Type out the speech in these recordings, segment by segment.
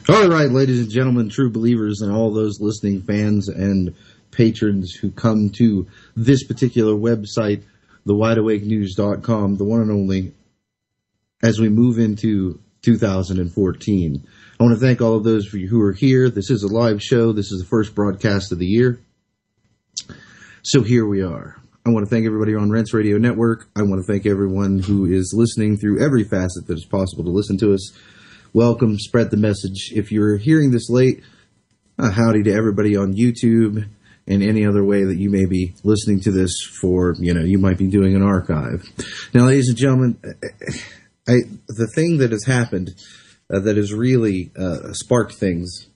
All right, ladies and gentlemen, true believers, and all those listening fans and patrons who come to this particular website, the one and only, as we move into 2014. I want to thank all of those of you who are here. This is a live show. This is the first broadcast of the year. So here we are. I want to thank everybody on Rents Radio Network. I want to thank everyone who is listening through every facet that is possible to listen to us. Welcome, spread the message. If you're hearing this late, howdy to everybody on YouTube and any other way that you may be listening to this for, you might be doing an archive. Now, ladies and gentlemen, the thing that has happened that has really sparked things,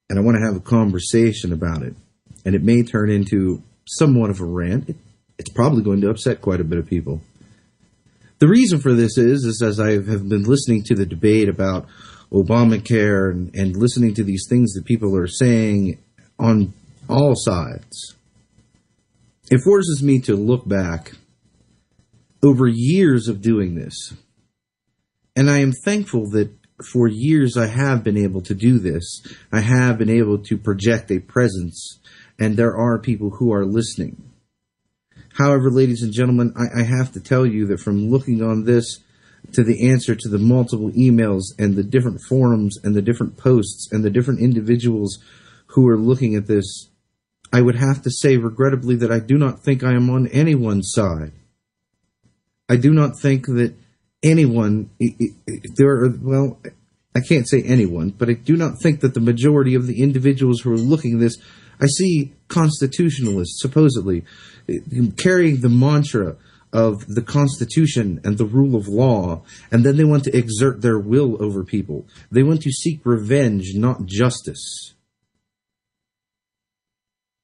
and I want to have a conversation about it, and it may turn into somewhat of a rant. It's probably going to upset quite a bit of people. The reason for this is as I have been listening to the debate about Obamacare and listening to these things that people are saying on all sides, it forces me to look back over years of doing this. And I am thankful that for years I have been able to do this. I have been able to project a presence, and there are people who are listening. However, ladies and gentlemen, I have to tell you that from looking on this to the answer to the multiple emails and the different forums and the different posts and the different individuals who are looking at this, I would have to say regrettably that I do not think I am on anyone's side. I do not think that anyone, I can't say anyone, but I do not think that the majority of the individuals who are looking at this, I see constitutionalists, supposedly, carrying the mantra of the Constitution and the rule of law, and then they want to exert their will over people. They want to seek revenge, not justice.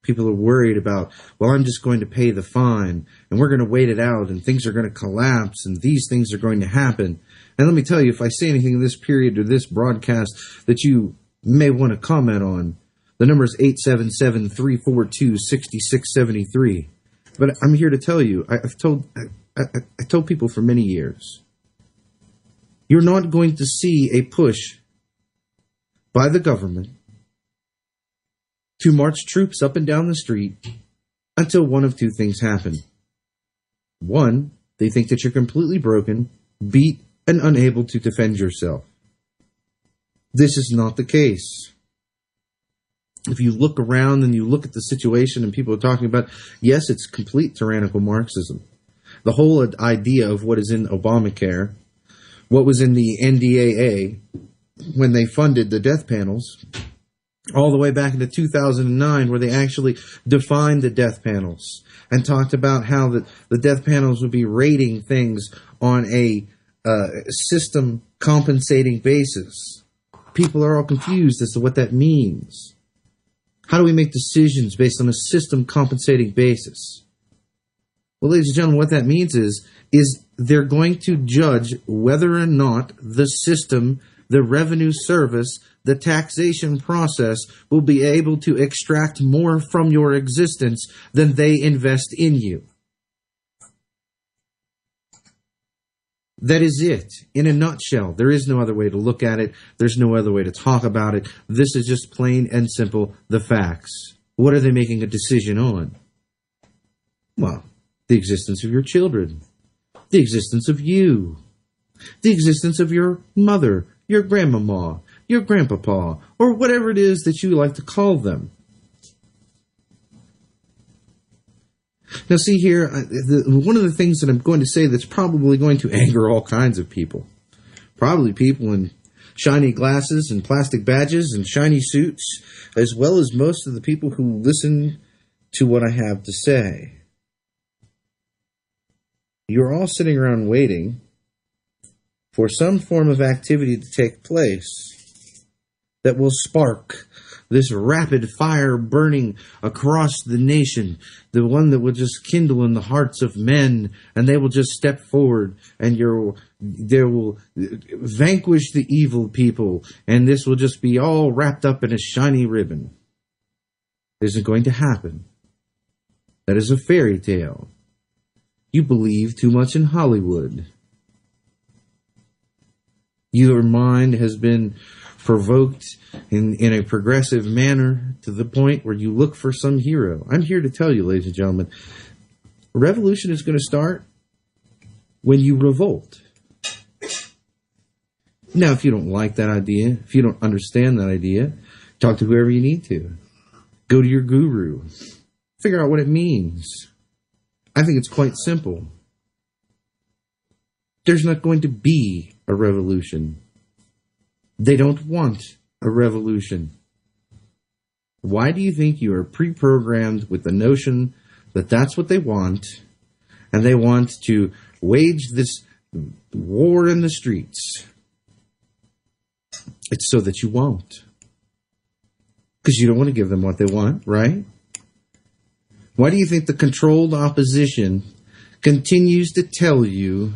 People are worried about, well, I'm just going to pay the fine, and we're going to wait it out, and things are going to collapse, and these things are going to happen. And let me tell you, if I say anything in this period or this broadcast that you may want to comment on, the number is 877-342-6673. But I'm here to tell you, I told people for many years, you're not going to see a push by the government to march troops up and down the street until one of two things happen. One, they think that you're completely broken, beat, and unable to defend yourself. This is not the case. If you look around and you look at the situation and people are talking about, yes, it's complete tyrannical Marxism. The whole idea of what is in Obamacare, what was in the NDAA when they funded the death panels, all the way back into 2009 where they actually defined the death panels and talked about how the death panels would be rating things on a system compensating basis. People are all confused as to what that means. How do we make decisions based on a system compensating basis? Well, ladies and gentlemen, what that means is they're going to judge whether or not the system, the revenue service, the taxation process will be able to extract more from your existence than they invest in you. That is it. In a nutshell, there is no other way to look at it. There's no other way to talk about it. This is just plain and simple the facts. What are they making a decision on? Well, the existence of your children, the existence of you, the existence of your mother, your grandmama, your grandpapa, or whatever it is that you like to call them. Now, see here, one of the things that I'm going to say that's probably going to anger all kinds of people, probably people in shiny glasses and plastic badges and shiny suits, as well as most of the people who listen to what I have to say. You're all sitting around waiting for some form of activity to take place that will spark this rapid fire burning across the nation, the one that will just kindle in the hearts of men, and they will just step forward, and they will vanquish the evil people, and this will just be all wrapped up in a shiny ribbon. It isn't going to happen. That is a fairy tale. You believe too much in Hollywood. Your mind has been provoked in a progressive manner to the point where you look for some hero. I'm here to tell you, ladies and gentlemen, a revolution is going to start when you revolt. Now, if you don't like that idea, if you don't understand that idea, talk to whoever you need to. Go to your guru. Figure out what it means. I think it's quite simple. There's not going to be a revolution. They don't want a revolution. Why do you think you are pre-programmed with the notion that that's what they want, and they want to wage this war in the streets? It's so that you won't. Because you don't want to give them what they want, right? Why do you think the controlled opposition continues to tell you,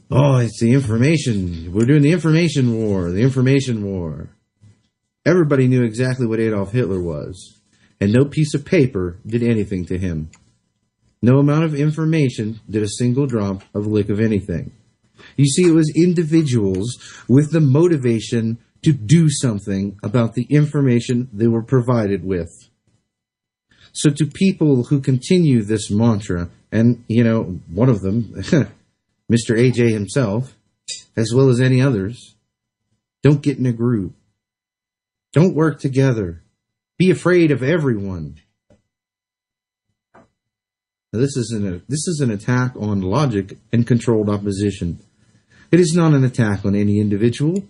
oh, it's the information. We're doing the information war, the information war. Everybody knew exactly what Adolf Hitler was, and no piece of paper did anything to him. No amount of information did a single drop of lick of anything. You see, it was individuals with the motivation to do something about the information they were provided with. So to people who continue this mantra, and, one of them, Mr. AJ himself, as well as any others, don't get in a group. Don't work together. Be afraid of everyone. Now, this is an attack on logic and controlled opposition. It is not an attack on any individual.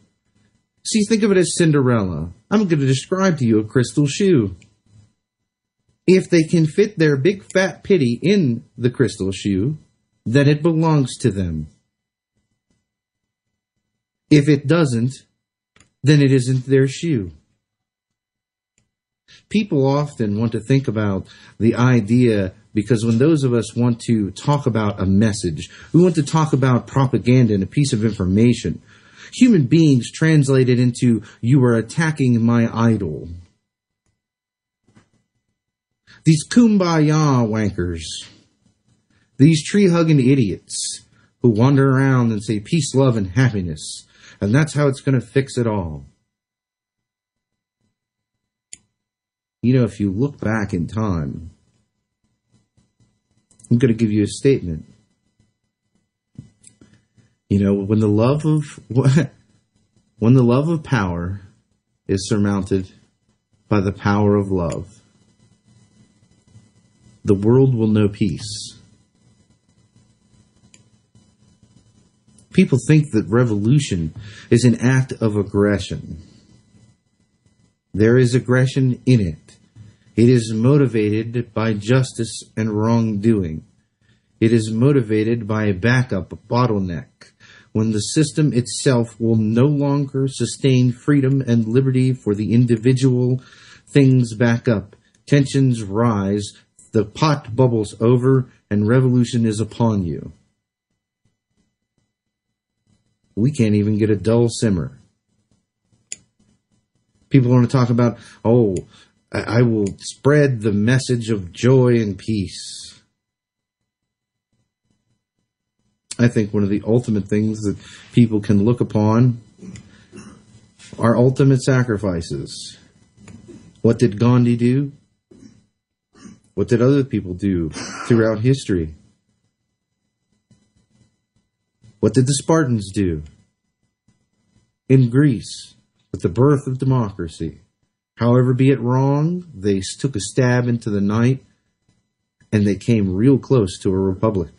See, think of it as Cinderella. I'm going to describe to you a crystal shoe. If they can fit their big fat pity in the crystal shoe, then it belongs to them. If it doesn't, then it isn't their shoe. People often want to think about the idea, because when those of us want to talk about a message, we want to talk about propaganda and a piece of information, human beings translate it into, you are attacking my idol. These kumbaya wankers, these tree-hugging idiots who wander around and say peace, love, and happiness, and that's how it's going to fix it all. If you look back in time, I'm going to give you a statement. When the love of power is surmounted by the power of love, the world will know peace. People think that revolution is an act of aggression. There is aggression in it. It is motivated by justice and wrongdoing. It is motivated by a backup, a bottleneck, when the system itself will no longer sustain freedom and liberty for the individual. Things back up, tensions rise, the pot bubbles over, and revolution is upon you. We can't even get a dull simmer. People want to talk about, I will spread the message of joy and peace. I think one of the ultimate things that people can look upon are ultimate sacrifices. What did Gandhi do? What did other people do throughout history? What did the Spartans do in Greece with the birth of democracy? However, be it wrong, they took a stab into the night, and they came real close to a republic.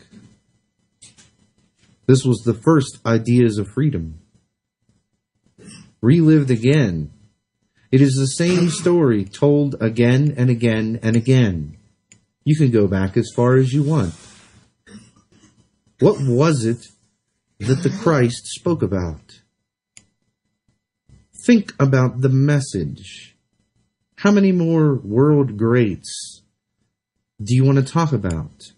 This was the first ideas of freedom. Relived again. It is the same story told again and again and again. You can go back as far as you want. What was it that the Christ spoke about? Think about the message. How many more world greats do you want to talk about?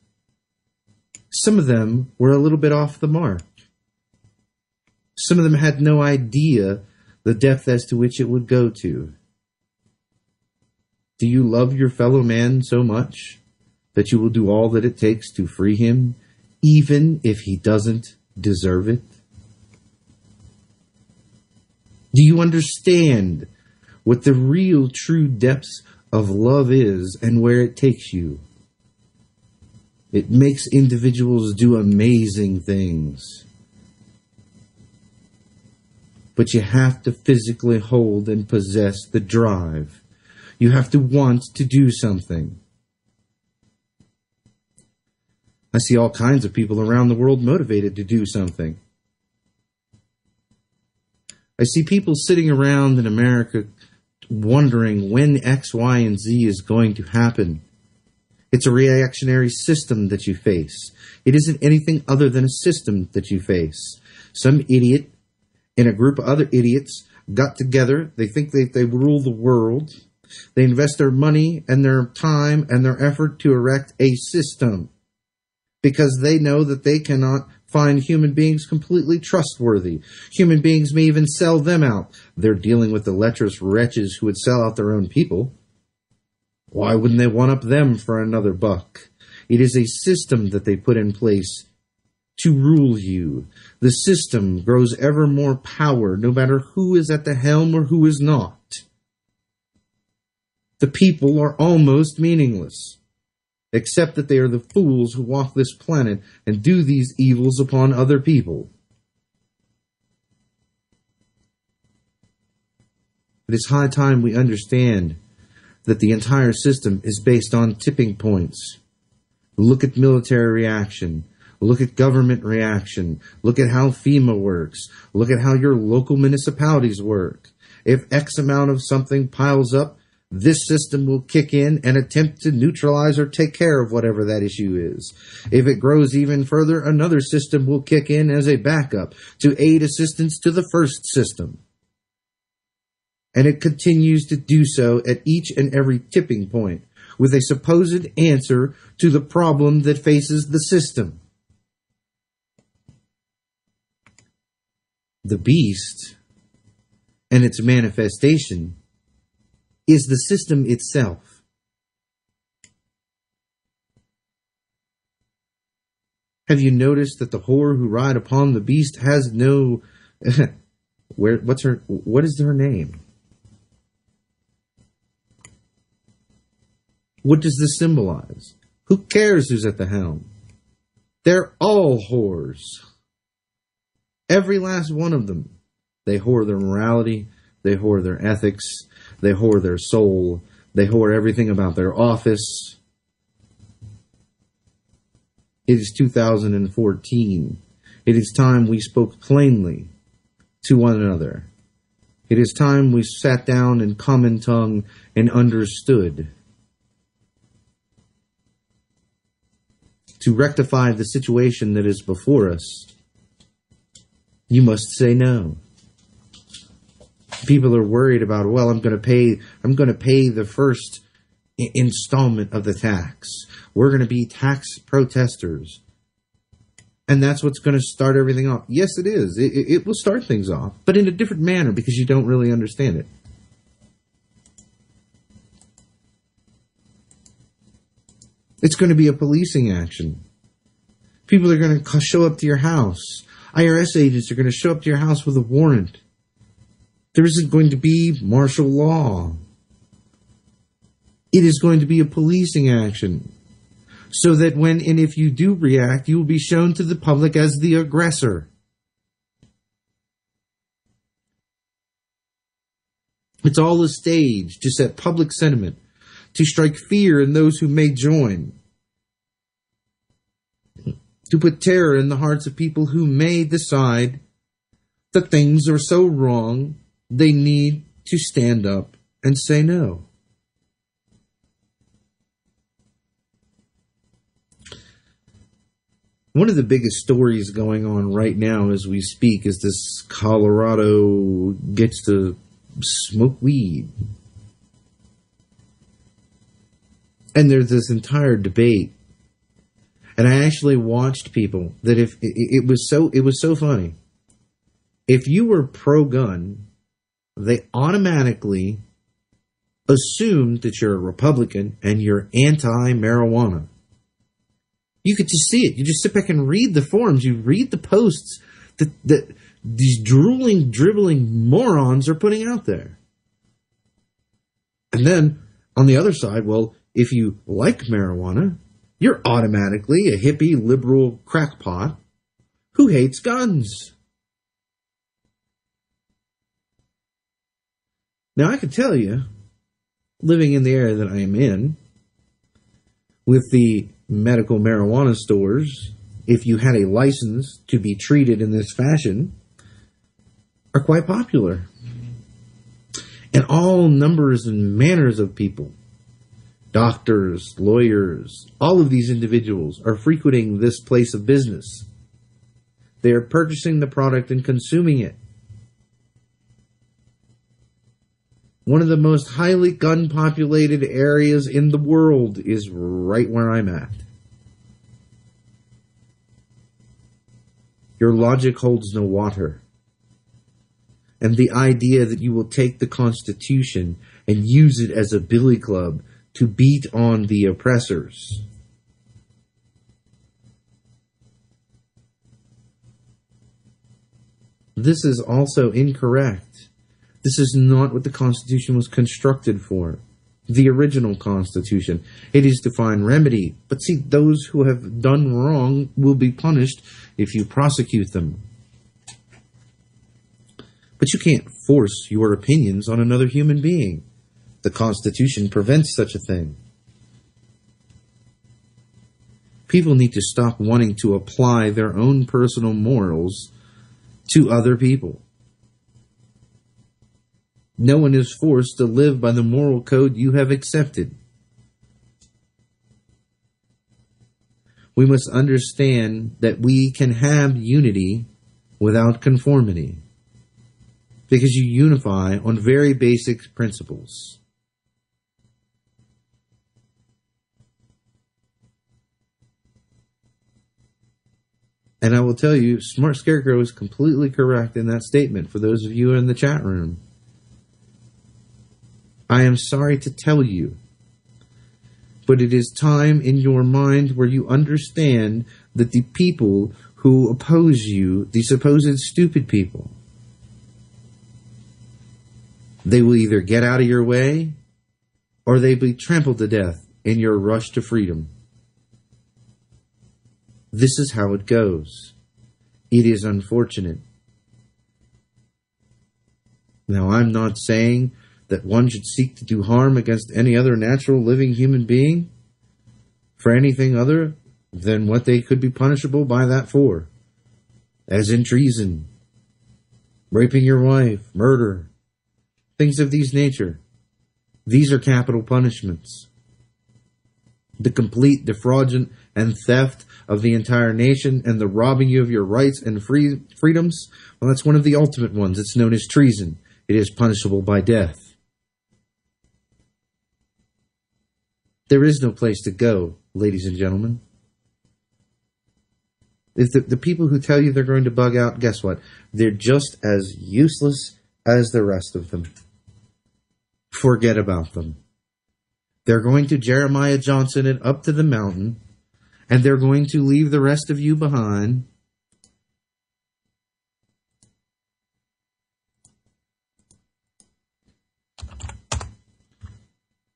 Some of them were a little bit off the mark. Some of them had no idea the depth as to which it would go to. Do you love your fellow man so much that you will do all that it takes to free him, even if he doesn't deserve it? Do you understand what the real true depths of love is and where it takes you? It makes individuals do amazing things. But you have to physically hold and possess the drive. You have to want to do something. I see all kinds of people around the world motivated to do something. I see people sitting around in America wondering when X, Y, and Z is going to happen. It's a reactionary system that you face. It isn't anything other than a system that you face. Some idiot and a group of other idiots got together. They think they rule the world. They invest their money and their time and their effort to erect a system because they know that they cannot find human beings completely trustworthy. Human beings may even sell them out. They're dealing with the lecherous wretches who would sell out their own people. Why wouldn't they one-up them for another buck? It is a system that they put in place to rule you. The system grows ever more power, no matter who is at the helm or who is not. The people are almost meaningless, except that they are the fools who walk this planet and do these evils upon other people. It is high time we understand that the entire system is based on tipping points. Look at military reaction. Look at government reaction. Look at how FEMA works. Look at how your local municipalities work. If X amount of something piles up, this system will kick in and attempt to neutralize or take care of whatever that issue is. If it grows even further, another system will kick in as a backup to aid assistance to the first system. And it continues to do so at each and every tipping point with a supposed answer to the problem that faces the system. The beast and its manifestation is the system itself. Have you noticed that the whore who ride upon the beast has no what is her name? What does this symbolize? Who cares who's at the helm? They're all whores. Every last one of them. They whore their morality. They whore their ethics. They whore their soul. They whore everything about their office. It is 2014. It is time we spoke plainly to one another. It is time we sat down in common tongue and understood. To rectify the situation that is before us, you must say no. People are worried about, well, I'm going to pay the first installment of the tax. We're going to be tax protesters. And that's what's going to start everything off. Yes, it is. It will start things off, but in a different manner because you don't really understand it. It's going to be a policing action. People are going to show up to your house. IRS agents are going to show up to your house with a warrant. There isn't going to be martial law. It is going to be a policing action. So that when and if you do react, you will be shown to the public as the aggressor. It's all a stage to set public sentiment, to strike fear in those who may join, to put terror in the hearts of people who may decide that things are so wrong they need to stand up and say no. One of the biggest stories going on right now as we speak is this Colorado gets to smoke weed. And there's this entire debate. And I actually watched people that if it was so funny. If you were pro-gun, they automatically assumed that you're a Republican and you're anti-marijuana. You could just see it. You just sit back and read the forums. You read the posts that these drooling, dribbling morons are putting out there. And then, on the other side, well, if you like marijuana, you're automatically a hippie, liberal crackpot who hates guns. Now, I can tell you, living in the area that I am in, with the medical marijuana stores, if you had a license to be treated in this fashion, are quite popular. And all numbers and manners of people, doctors, lawyers, all of these individuals are frequenting this place of business. They are purchasing the product and consuming it. One of the most highly gun-populated areas in the world is right where I'm at. Your logic holds no water. And the idea that you will take the Constitution and use it as a billy club to beat on the oppressors. This is also incorrect. This is not what the Constitution was constructed for. The original Constitution. It is to find remedy. But see, those who have done wrong will be punished if you prosecute them. But you can't force your opinions on another human being. The Constitution prevents such a thing. People need to stop wanting to apply their own personal morals to other people. No one is forced to live by the moral code you have accepted. We must understand that we can have unity without conformity, because you unify on very basic principles. And I will tell you, Smart Scarecrow is completely correct in that statement for those of you in the chat room. I am sorry to tell you, but it is time in your mind where you understand that the people who oppose you, the supposed stupid people, they will either get out of your way or they will be trampled to death in your rush to freedom. This is how it goes. It is unfortunate. Now, I'm not saying that one should seek to do harm against any other natural living human being for anything other than what they could be punishable by that for, as in treason, raping your wife, murder, things of these nature. These are capital punishments. The complete defraudment and theft of the entire nation and the robbing you of your rights and freedoms, well, that's one of the ultimate ones. It's known as treason. It is punishable by death. There is no place to go, ladies and gentlemen. If the people who tell you they're going to bug out, guess what? They're just as useless as the rest of them. Forget about them. They're going to Jeremiah Johnson it up to the mountain, and they're going to leave the rest of you behind.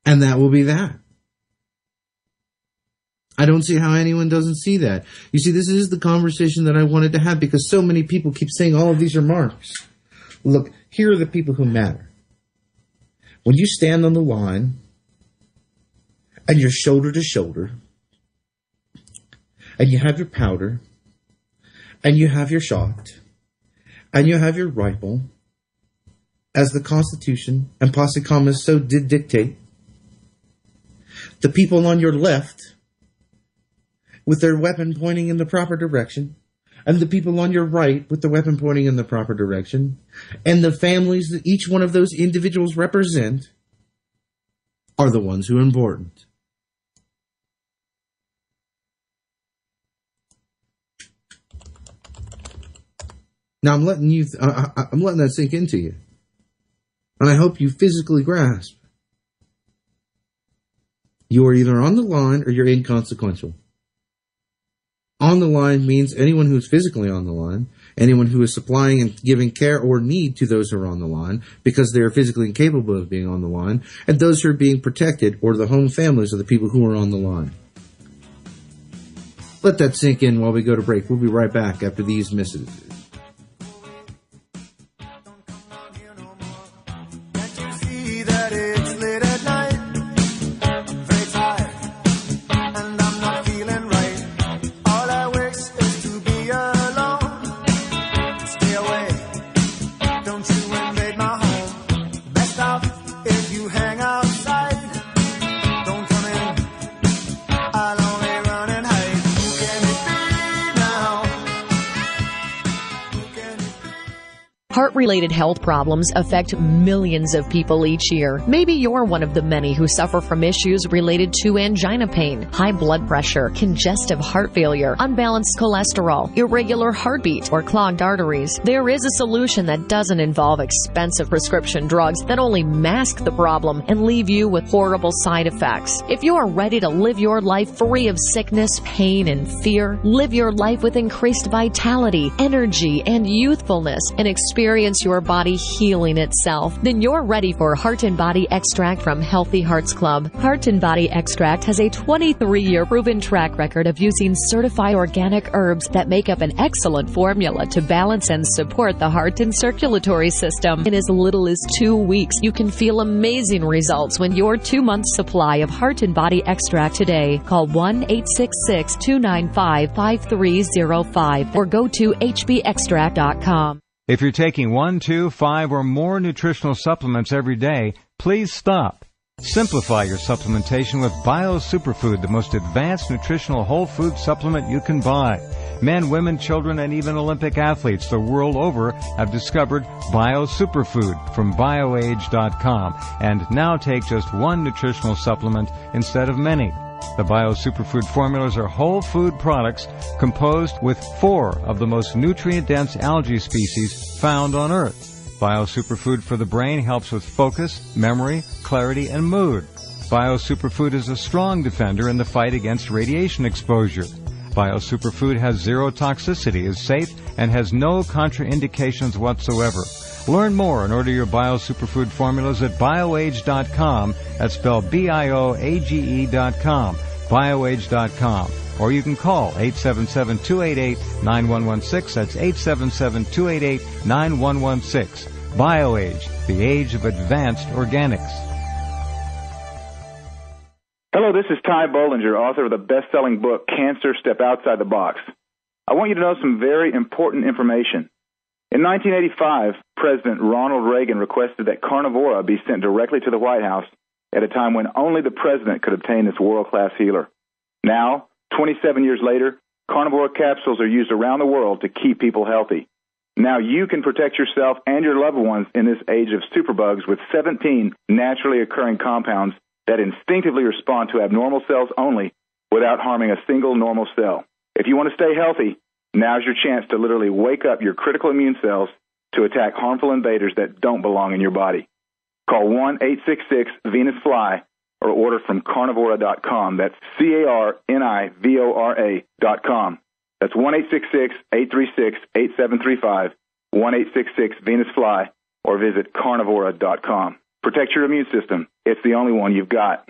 And that will be that. I don't see how anyone doesn't see that. You see, this is the conversation that I wanted to have because so many people keep saying all of these remarks. Look, here are the people who matter. When you stand on the line and you're shoulder to shoulder and you have your powder and you have your shot and you have your rifle, as the Constitution and posse commas so did dictate, the people on your left with their weapon pointing in the proper direction, and the people on your right with the weapon pointing in the proper direction, and the families that each one of those individuals represent are the ones who are important. Now I'm letting that sink into you, and I hope you physically grasp. You are either on the line or you're inconsequential. On the line means anyone who's physically on the line, anyone who is supplying and giving care or need to those who are on the line because they are physically incapable of being on the line, and those who are being protected or the home families of the people who are on the line. Let that sink in while we go to break. We'll be right back after these messages. Heart-related health problems affect millions of people each year. Maybe you're one of the many who suffer from issues related to angina pain, high blood pressure, congestive heart failure, unbalanced cholesterol, irregular heartbeat, or clogged arteries. There is a solution that doesn't involve expensive prescription drugs that only mask the problem and leave you with horrible side effects. If you are ready to live your life free of sickness, pain, and fear, live your life with increased vitality, energy, and youthfulness, and experience your body healing itself, then you're ready for Heart and Body Extract from Healthy Hearts Club. Heart and Body Extract has a 23-year proven track record of using certified organic herbs that make up an excellent formula to balance and support the heart and circulatory system. In as little as 2 weeks, you can feel amazing results when your 2-month supply of Heart and Body Extract today. Call 1-866-295-5305 or go to hbextract.com. If you're taking 1, 2, 5, or more nutritional supplements every day, please stop. Simplify your supplementation with Bio Superfood, the most advanced nutritional whole food supplement you can buy. Men, women, children, and even Olympic athletes the world over have discovered Bio Superfood from BioAge.com and now take just one nutritional supplement instead of many. The Bio Superfood formulas are whole food products composed with 4 of the most nutrient-dense algae species found on Earth. Bio Superfood for the brain helps with focus, memory, clarity, and mood. Bio Superfood is a strong defender in the fight against radiation exposure. Bio Superfood has zero toxicity, is safe, and has no contraindications whatsoever. Learn more and order your Bio Superfood formulas at BioAge.com. That's spelled BIOAGE.com, BioAge.com. Or you can call 877-288-9116. That's 877-288-9116. BioAge, the age of advanced organics. Hello, this is Ty Bollinger, author of the best-selling book, Cancer, Step Outside the Box. I want you to know some very important information. In 1985, President Ronald Reagan requested that Carnivora be sent directly to the White House at a time when only the president could obtain this world-class healer. Now, 27 years later, Carnivora capsules are used around the world to keep people healthy. Now you can protect yourself and your loved ones in this age of superbugs with 17 naturally occurring compounds that instinctively respond to abnormal cells only without harming a single normal cell. If you want to stay healthy, now's your chance to literally wake up your critical immune cells to attack harmful invaders that don't belong in your body. Call 1-866-VENUS-FLY or order from Carnivora.com. That's CARNIVORA.com. That's 1-866-836-8735, 1-866-VENUS-FLY, or visit Carnivora.com. Protect your immune system. It's the only one you've got.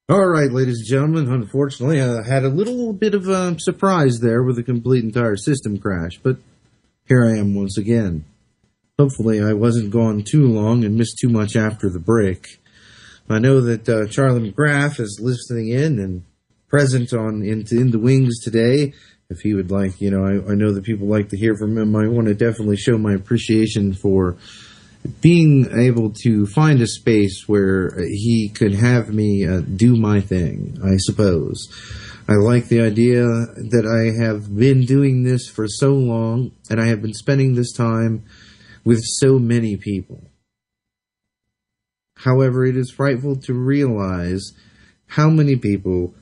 All right, ladies and gentlemen, unfortunately, I had a little bit of a surprise there with a complete entire system crash, but here I am once again. Hopefully I wasn't gone too long and missed too much after the break. I know that Charlie McGrath is listening in and present on in the wings today. If he would like, I know that people like to hear from him. I want to definitely show my appreciation for being able to find a space where he could have me do my thing, I suppose. I like the idea that I have been doing this for so long, and I have been spending this time with so many people. However, it is frightful to realize how many people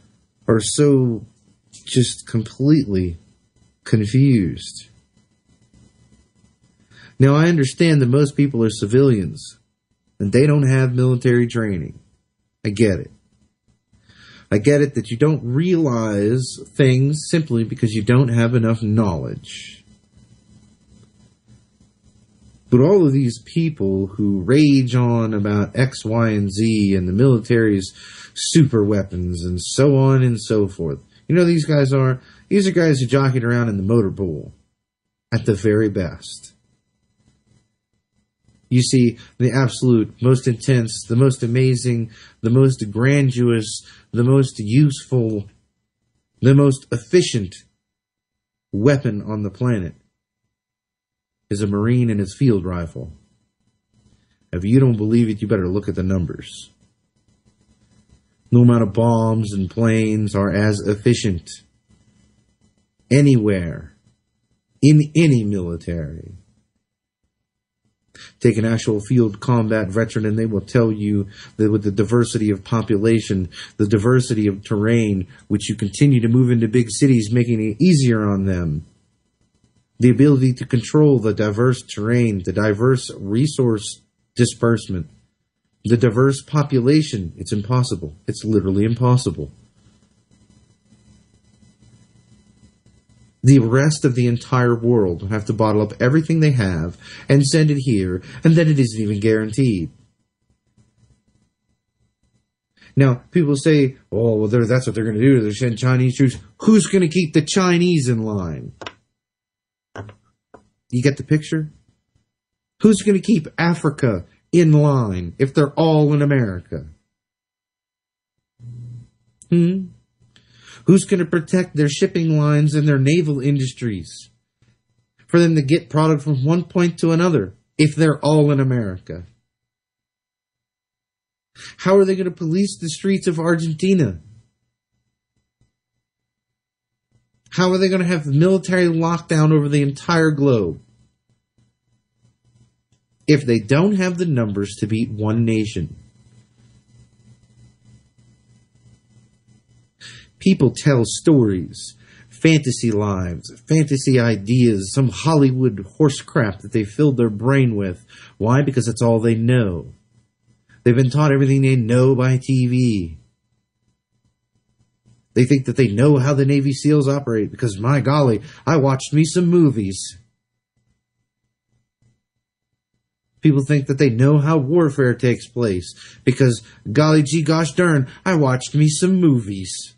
are so just completely confused. Now, I understand that most people are civilians, and they don't have military training. I get it. I get it that you don't realize things simply because you don't have enough knowledge. But all of these people who rage on about X, Y, and Z and the military's super weapons and so on and so forth. You know these guys are? These are guys who jockeyed around in the motor pool at the very best. You see, the absolute most intense, the most amazing, the most grandiose, the most useful, the most efficient weapon on the planet is a Marine and his field rifle. If you don't believe it, you better look at the numbers. No amount of bombs and planes are as efficient anywhere in any military. Take an actual field combat veteran and they will tell you that with the diversity of population, the diversity of terrain, which you continue to move into big cities, making it easier on them, the ability to control the diverse terrain, the diverse resource disbursement, the diverse population, it's impossible. It's literally impossible. The rest of the entire world will have to bottle up everything they have and send it here, and then it isn't even guaranteed. Now, people say, oh, well, that's what they're going to do. They're sending Chinese troops. Who's going to keep the Chinese in line? You get the picture? Who's going to keep Africa in line if they're all in America? Who's going to protect their shipping lines and their naval industries for them to get product from one point to another if they're all in America? How are they going to police the streets of Argentina? How are they going to have military lockdown over the entire globe if they don't have the numbers to beat one nation? People tell stories, fantasy lives, fantasy ideas, some Hollywood horse crap that they filled their brain with. Why? Because that's all they know. They've been taught everything they know by TV. They think that they know how the Navy SEALs operate because, my golly, I watched me some movies. People think that they know how warfare takes place because, golly gee gosh darn, I watched me some movies.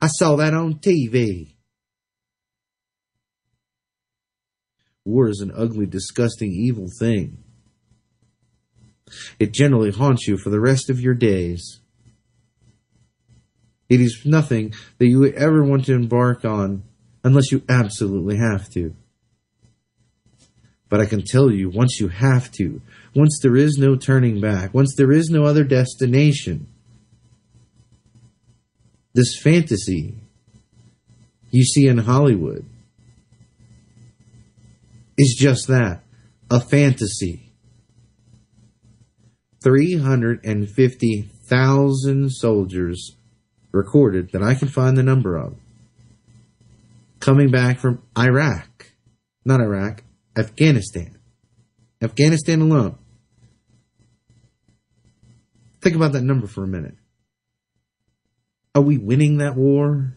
I saw that on TV. War is an ugly, disgusting, evil thing. It generally haunts you for the rest of your days. It is nothing that you would ever want to embark on unless you absolutely have to. But I can tell you, once you have to, once there is no turning back, once there is no other destination, this fantasy you see in Hollywood is just that, a fantasy. 350,000 soldiers recorded that I can find the number of coming back from Afghanistan alone. Think about that number for a minute. Are we winning that war?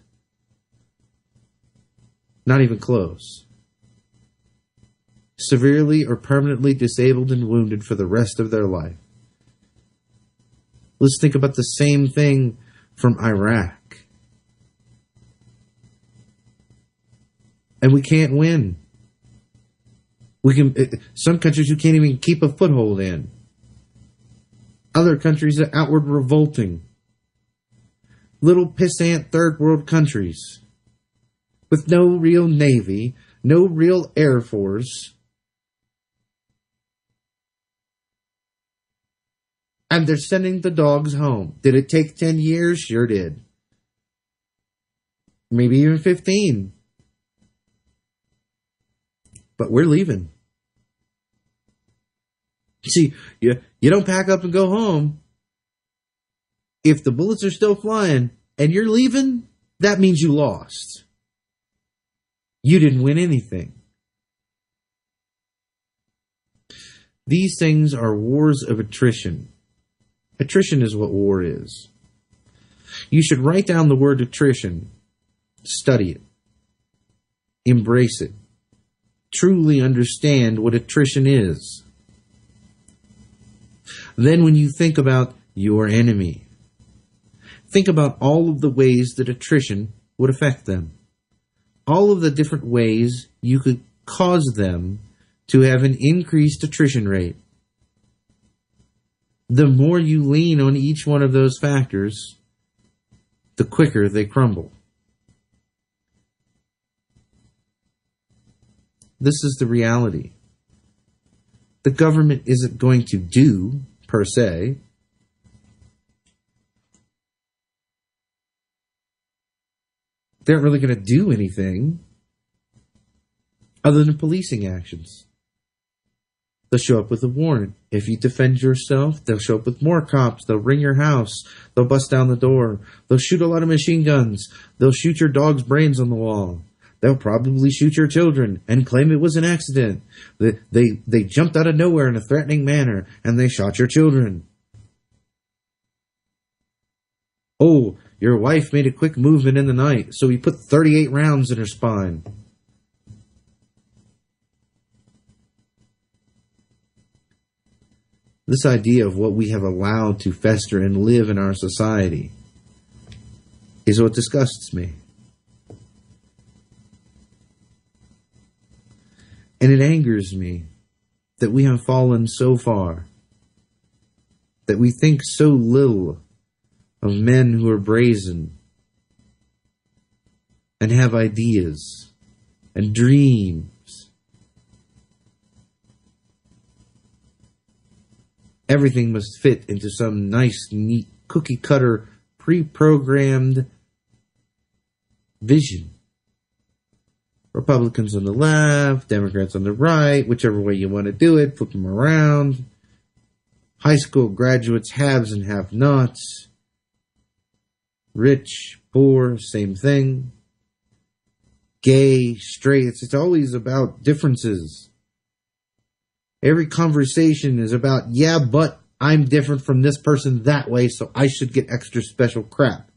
Not even close. Severely or permanently disabled and wounded for the rest of their life. Let's think about the same thing from Iraq. And we can't win. Some countries you can't even keep a foothold in. Other countries are outward revolting. Little pissant third world countries with no real navy, no real air force, And they're sending the dogs home. Did it take 10 years? Sure did. Maybe even 15. But we're leaving. See, you don't pack up and go home. If the bullets are still flying and you're leaving, that means you lost. You didn't win anything. These things are wars of attrition. Attrition is what war is. You should write down the word attrition, study it, embrace it, truly understand what attrition is. Then when you think about your enemy, think about all of the ways that attrition would affect them. All of the different ways you could cause them to have an increased attrition rate. The more you lean on each one of those factors, the quicker they crumble. This is the reality. The government isn't going to do, per se, they aren't really going to do anything other than policing actions. They'll show up with a warrant. If you defend yourself, they'll show up with more cops. They'll ring your house. They'll bust down the door. They'll shoot a lot of machine guns. They'll shoot your dog's brains on the wall. They'll probably shoot your children and claim it was an accident. They jumped out of nowhere in a threatening manner and they shot your children. Oh, your wife made a quick movement in the night, so we put 38 rounds in her spine. This idea of what we have allowed to fester and live in our society is what disgusts me. And it angers me that we have fallen so far, that we think so little of men who are brazen and have ideas and dreams. Everything must fit into some nice, neat, cookie-cutter, pre-programmed vision. Republicans on the left, Democrats on the right, whichever way you want to do it, flip them around. High school graduates, haves and have-nots. Rich, poor, same thing. Gay, straight, it's always about differences. Every conversation is about, yeah, but I'm different from this person that way, so I should get extra special crap.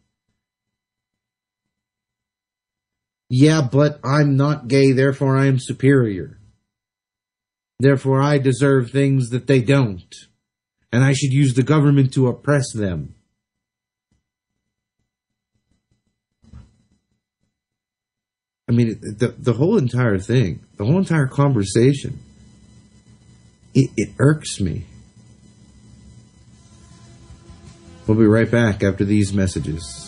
Yeah, but I'm not gay, therefore I am superior. Therefore I deserve things that they don't. And I should use the government to oppress them. I mean, the whole entire thing, the whole entire conversation, it irks me. We'll be right back after these messages.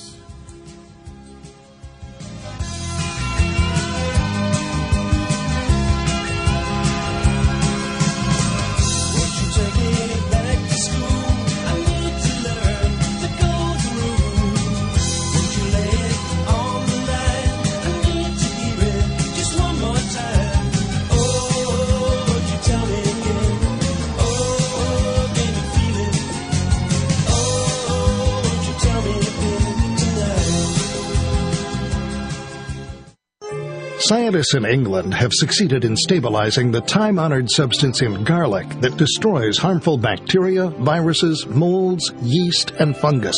Scientists in England have succeeded in stabilizing the time-honored substance in garlic that destroys harmful bacteria, viruses, molds, yeast, and fungus.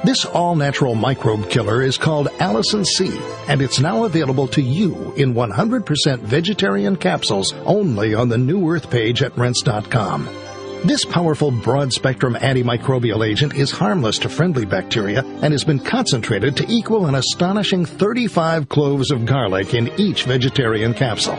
This all-natural microbe killer is called Allicin C, and it's now available to you in 100% vegetarian capsules only on the New Earth page at rense.com. This powerful broad-spectrum antimicrobial agent is harmless to friendly bacteria and has been concentrated to equal an astonishing 35 cloves of garlic in each vegetarian capsule.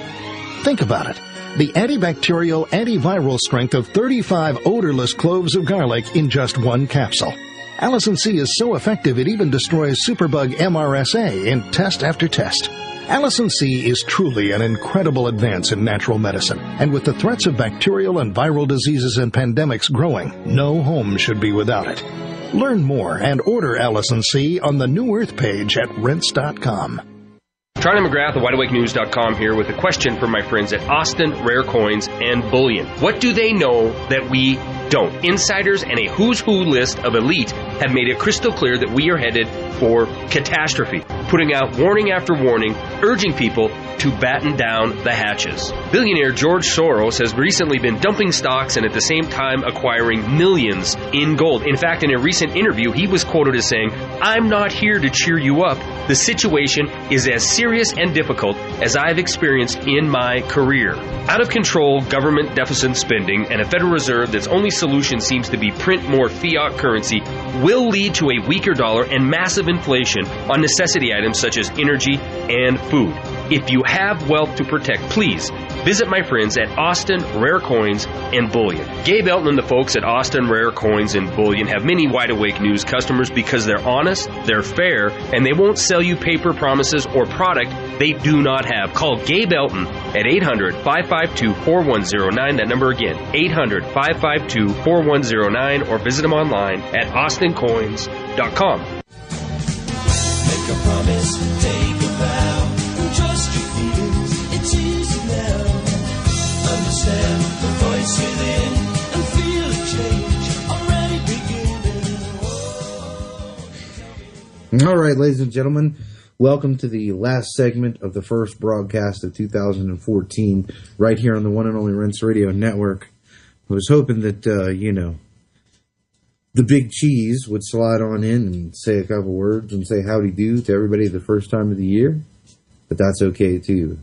Think about it. The antibacterial, antiviral strength of 35 odorless cloves of garlic in just one capsule. Allicin C is so effective it even destroys superbug MRSA in test after test. Allison C is truly an incredible advance in natural medicine, and with the threats of bacterial and viral diseases and pandemics growing, no home should be without it. Learn more and order Allison C on the New Earth page at rents.com. Charlie McGrath of WideAwakeNews.com here with a question for my friends at Austin Rare Coins and Bullion. What do they know that we don't? Insiders and a who's who list of elite have made it crystal clear that we are headed for catastrophe, putting out warning after warning, urging people to batten down the hatches. Billionaire George Soros has recently been dumping stocks and at the same time acquiring millions in gold. In fact, in a recent interview, he was quoted as saying, "I'm not here to cheer you up. The situation is as serious and difficult as I've experienced in my career." Out of control government deficit spending and a Federal Reserve that's only solution seems to be print more fiat currency will lead to a weaker dollar and massive inflation on necessity items such as energy and food. If you have wealth to protect, please visit my friends at Austin Rare Coins and Bullion. Gabe Elton and the folks at Austin Rare Coins and Bullion have many Wide Awake News customers because they're honest, they're fair, and they won't sell you paper promises or product they do not have. Call Gabe Elton at 800-552-4109. That number again, 800-552-4109, or visit them online at austincoins.com. Make a promise, take a vow, trust your feelings, it's easy now. Understand the voice within and feel a change already beginning. All right, ladies and gentlemen, welcome to the last segment of the first broadcast of 2014, right here on the one and only Rents Radio Network. I was hoping that, the big cheese would slide on in and say a couple words and say howdy do to everybody the first time of the year, but that's okay too.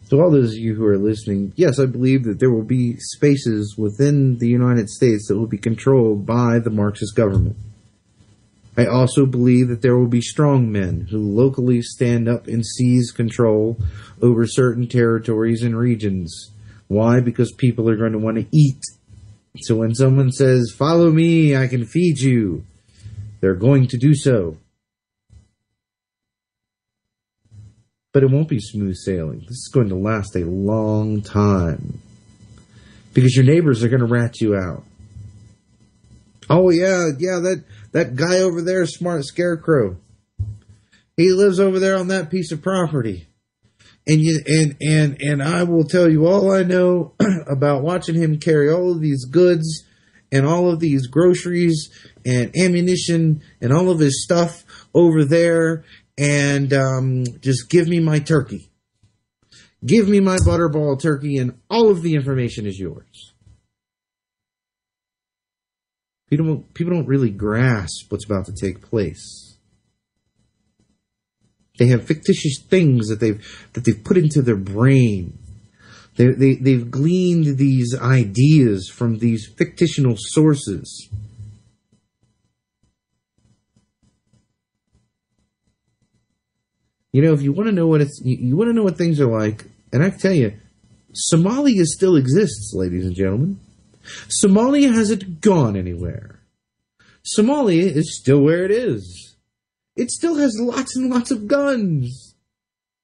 So all those of you who are listening, yes, I believe that there will be spaces within the United States that will be controlled by the Marxist government. I also believe that there will be strong men who locally stand up and seize control over certain territories and regions. Why? Because people are going to want to eat. So when someone says, "Follow me, I can feed you," they're going to do so. But it won't be smooth sailing. This is going to last a long time. Because your neighbors are going to rat you out. "Oh, yeah, that guy over there, Smart Scarecrow. He lives over there on that piece of property. And I will tell you all I know about watching him carry all of these goods and all of these groceries and ammunition and all of his stuff over there, and just give me my turkey. Give me my butterball turkey, and all of the information is yours." People don't really grasp what's about to take place. They have fictitious things that they've put into their brain. They've gleaned these ideas from these fictional sources. If you want to know what things are like, and I can tell you, Somalia still exists, ladies and gentlemen. Somalia hasn't gone anywhere. Somalia is still where it is. It still has lots and lots of guns.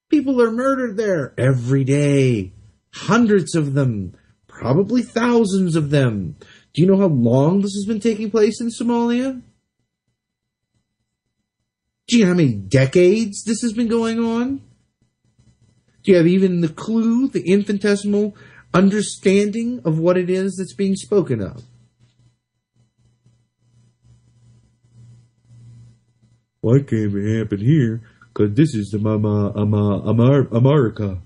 People are murdered there every day. Hundreds of them. Probably thousands of them. Do you know how long this has been taking place in Somalia? Do you know how many decades this has been going on? Do you have even the clue, the infinitesimal understanding of what it is that's being spoken of? Why can't it happen here? Because this is America.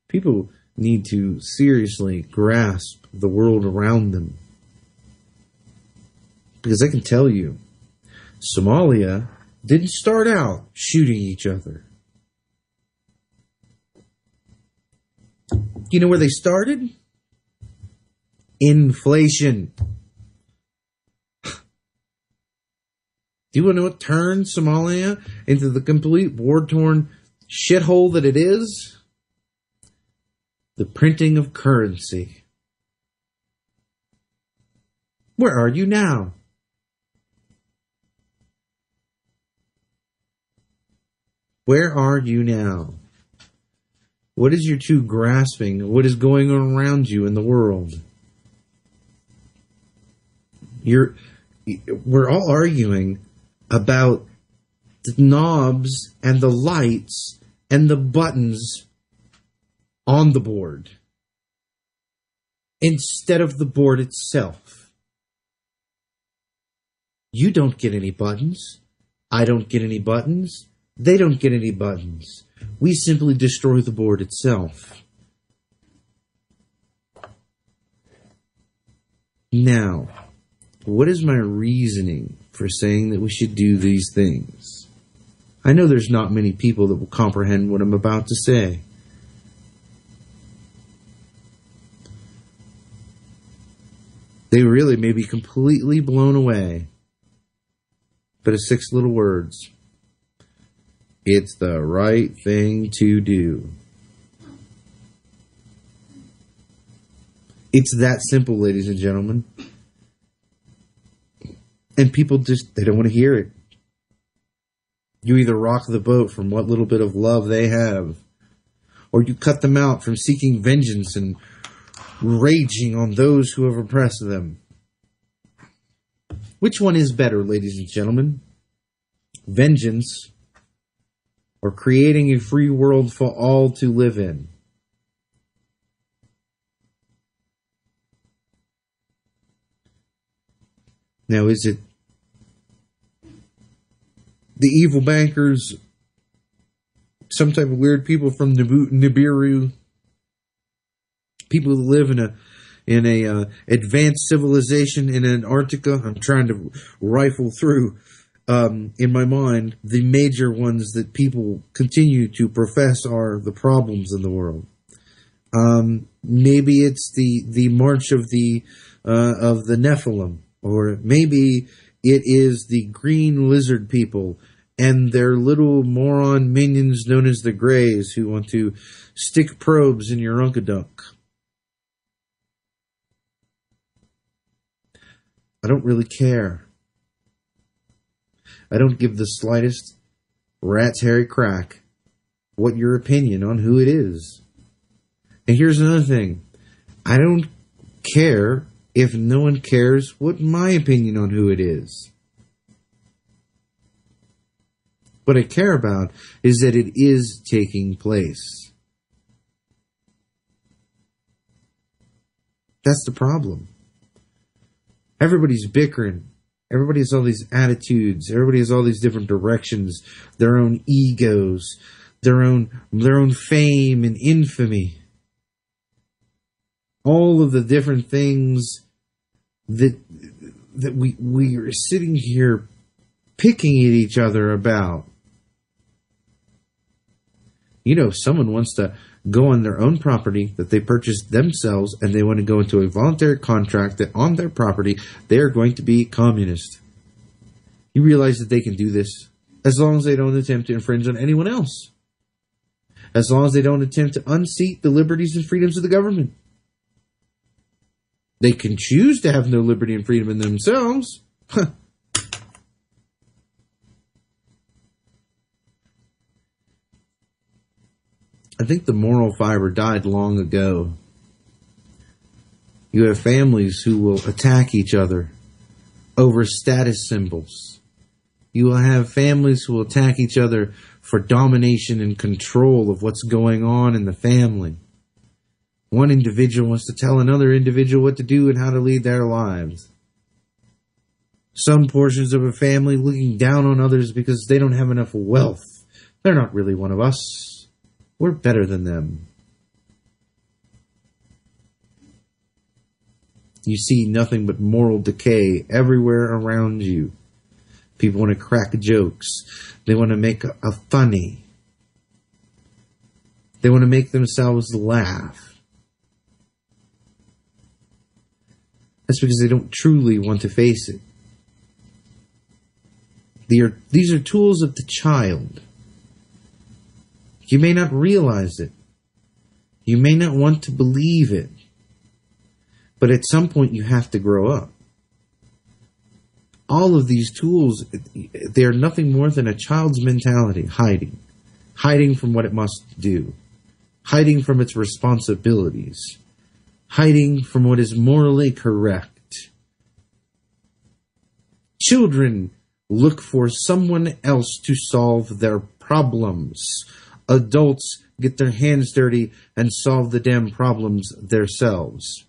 People need to seriously grasp the world around them. Because I can tell you, Somalia didn't start out shooting each other. You know where they started? Inflation. Do you want to know what turned Somalia into the complete war-torn shithole that it is? The printing of currency. Where are you now? Where are you now? What is your true grasping of what is going on around you in the world? We're all arguing about the knobs and the lights and the buttons on the board instead of the board itself. You don't get any buttons. I don't get any buttons. They don't get any buttons. We simply destroy the board itself. Now, what is my reasoning for saying that we should do these things? I know there's not many people that will comprehend what I'm about to say. They really may be completely blown away. But it's 6 little words. It's the right thing to do. It's that simple, ladies and gentlemen. And people they don't want to hear it. You either rock the boat from what little bit of love they have, or you cut them out from seeking vengeance and raging on those who have oppressed them. Which one is better, ladies and gentlemen? Vengeance or creating a free world for all to live in? Now, is it the evil bankers, some type of weird people from Nibiru, people who live in a advanced civilization in Antarctica? I'm trying to rifle through in my mind the major ones that people continue to profess are the problems in the world. Maybe it's the march of the Nephilim, or maybe it is the green lizard people and their little moron minions known as the Greys who want to stick probes in your unkadunk. I don't really care. I don't give the slightest rat's hairy crack what your opinion on who it is. And here's another thing. I don't care if no one cares what my opinion on who it is. What I care about is that it is taking place. That's the problem. Everybody's bickering. Everybody has all these attitudes. Everybody has all these different directions. Their own egos. Their own fame and infamy. All of the different things that we are sitting here picking at each other about. You know, someone wants to go on their own property that they purchased themselves, and they want to go into a voluntary contract that on their property they are going to be communist. You realize that they can do this as long as they don't attempt to infringe on anyone else. As long as they don't attempt to unseat the liberties and freedoms of the government. They can choose to have no liberty and freedom in themselves. I think the moral fiber died long ago. You have families who will attack each other over status symbols. You will have families who will attack each other for domination and control of what's going on in the family. One individual wants to tell another individual what to do and how to lead their lives. Some portions of a family looking down on others because they don't have enough wealth. They're not really one of us. We're better than them. You see nothing but moral decay everywhere around you. People want to crack jokes. They want to make a funny. They want to make themselves laugh. That's because they don't truly want to face it. These are tools of the child. You may not realize it. You may not want to believe it. But at some point you have to grow up. All of these tools, they are nothing more than a child's mentality hiding. hiding from what it must do, hiding from its responsibilities, hiding from what is morally correct. Children look for someone else to solve their problems. Adults get their hands dirty and solve the damn problems themselves.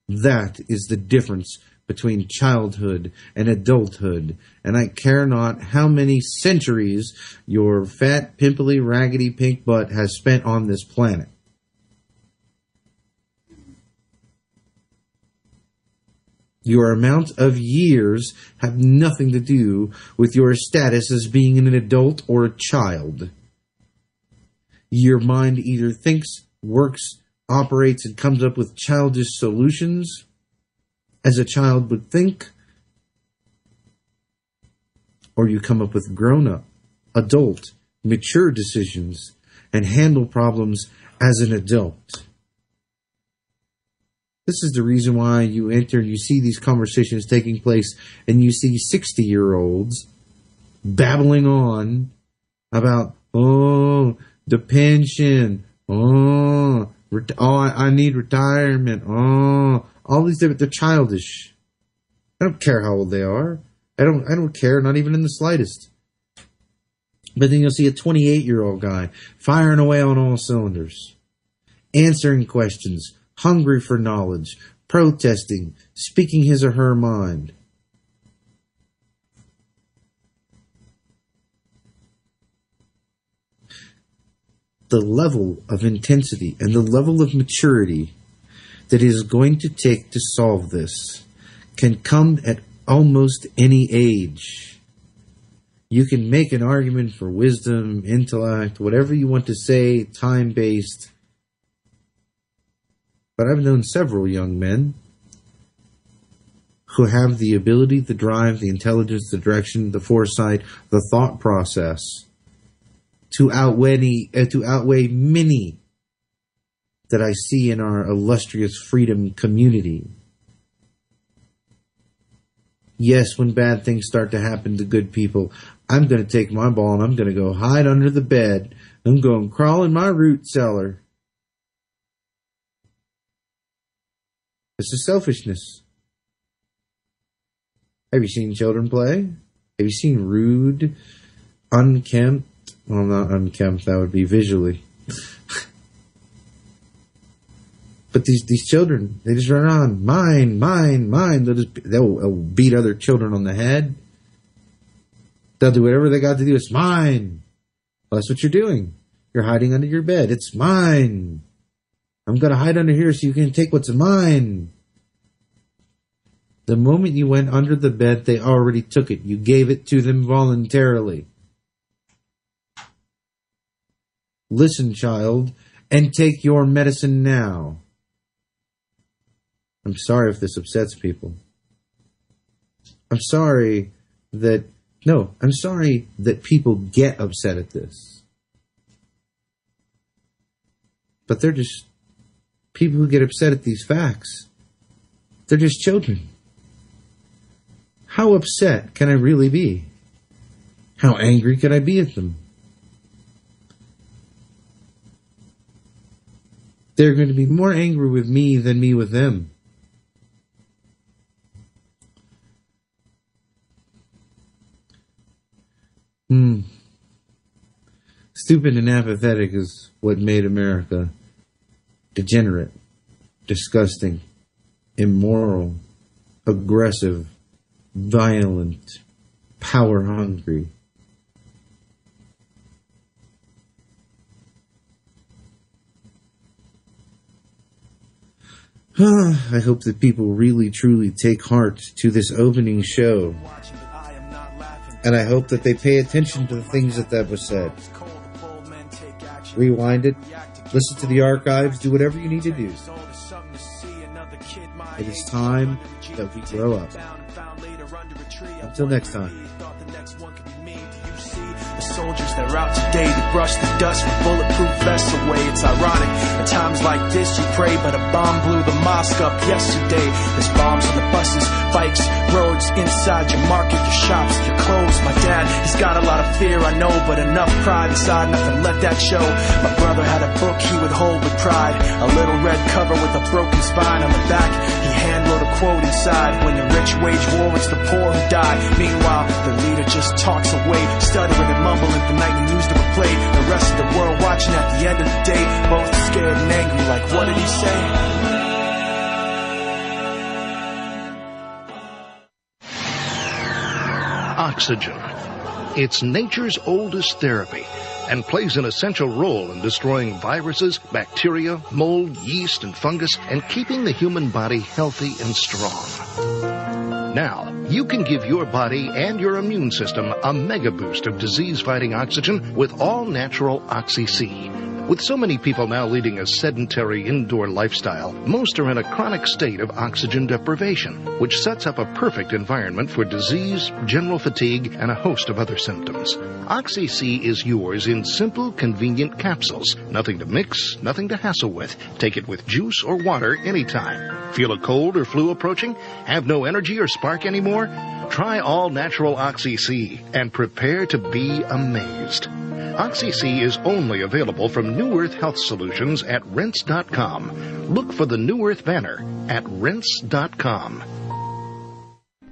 That is the difference between childhood and adulthood, and I care not how many centuries your fat, pimply, raggedy pink butt has spent on this planet. Your amount of years have nothing to do with your status as being an adult or a child. Your mind either thinks, works, operates, and comes up with childish solutions, as a child would think, or you come up with grown-up, adult, mature decisions and handle problems as an adult. This is the reason why you enter and you see these conversations taking place and you see 60-year-olds babbling on about, the pension, I need retirement, all these different, they're childish. I don't care how old they are. I don't care, not even in the slightest. But then you'll see a 28-year-old guy firing away on all cylinders, answering questions, hungry for knowledge, protesting, speaking his or her mind. The level of intensity and the level of maturity that it is going to take to solve this can come at almost any age. You can make an argument for wisdom, intellect, whatever you want to say, time-based. But I've known several young men who have the ability, the drive, the intelligence, the direction, the foresight, the thought process to outweigh many that I see in our illustrious freedom community. Yes, when bad things start to happen to good people, I'm going to take my ball and I'm going to go hide under the bed. I'm going to crawl in my root cellar. This is selfishness. Have you seen children play? Have you seen rude, unkempt? Well, not unkempt, that would be visually. But these children, they just run on, mine. They'll beat other children on the head. They'll do whatever they got to do. It's mine. Well, that's what you're doing. You're hiding under your bed. It's mine. I'm going to hide under here so you can take what's mine. The moment you went under the bed, they already took it. You gave it to them voluntarily. Listen, child, and take your medicine now. I'm sorry if this upsets people. I'm sorry that people get upset at this. But they're just people who get upset at these facts. They're just children. How upset can I really be? How angry can I be at them? They're going to be more angry with me than me with them. Stupid and apathetic is what made America degenerate, disgusting, immoral, aggressive, violent, power-hungry. I hope that people really, truly take heart to this opening show. And I hope that they pay attention to the things that was said. Rewind it, listen to the archives, do whatever you need to do. It is time that we grow up. Until next time. soldiers that are out today to brush the dust with bulletproof vests away. It's ironic, at times like this you pray, but a bomb blew the mosque up yesterday. There's bombs on the buses, bikes, roads, inside your market, your shops, your clothes. My dad, he's got a lot of fear, I know, but enough pride inside, nothing let that show. My brother had a book he would hold with pride, a little red cover with a broken spine on the back. He hand wrote a quote inside: when the rich wage war, it's the poor who die. Meanwhile, the leader just talks away, stuttering and mumbling the nightly news to replay. The rest of the world watching at the end of the day, both scared and angry, like what did he say? Oxygen. It's nature's oldest therapy and plays an essential role in destroying viruses, bacteria, mold, yeast, and fungus, and keeping the human body healthy and strong. Now, you can give your body and your immune system a mega boost of disease-fighting oxygen with all-natural Oxy-C. With so many people now leading a sedentary indoor lifestyle, most are in a chronic state of oxygen deprivation, which sets up a perfect environment for disease, general fatigue, and a host of other symptoms. Oxy-C is yours in simple, convenient capsules. Nothing to mix, nothing to hassle with. Take it with juice or water anytime. Feel a cold or flu approaching? Have no energy or spark anymore? Try all-natural Oxy-C and prepare to be amazed. Oxy-C is only available from New Earth Health Solutions at Rinse.com. Look for the New Earth banner at Rinse.com.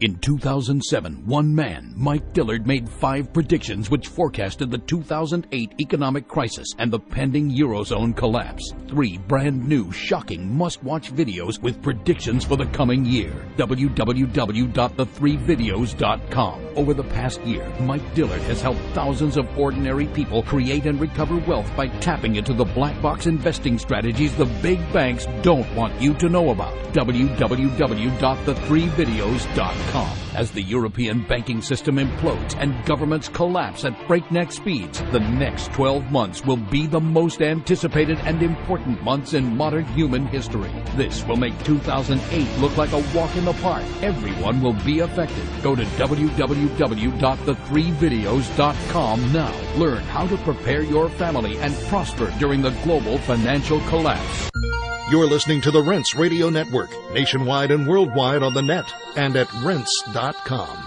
In 2007, one man, Mike Dillard, made 5 predictions which forecasted the 2008 economic crisis and the pending Eurozone collapse. 3 brand new, shocking, must-watch videos with predictions for the coming year. www.the3videos.com. Over the past year, Mike Dillard has helped thousands of ordinary people create and recover wealth by tapping into the black box investing strategies the big banks don't want you to know about. www.the3videos.com. As the European banking system implodes and governments collapse at breakneck speeds, the next 12 months will be the most anticipated and important months in modern human history. This will make 2008 look like a walk in the park. Everyone will be affected. Go to www.the3videos.com now. Learn how to prepare your family and prosper during the global financial collapse. You're listening to the Rinse Radio Network, nationwide and worldwide on the net and at Rinse.com.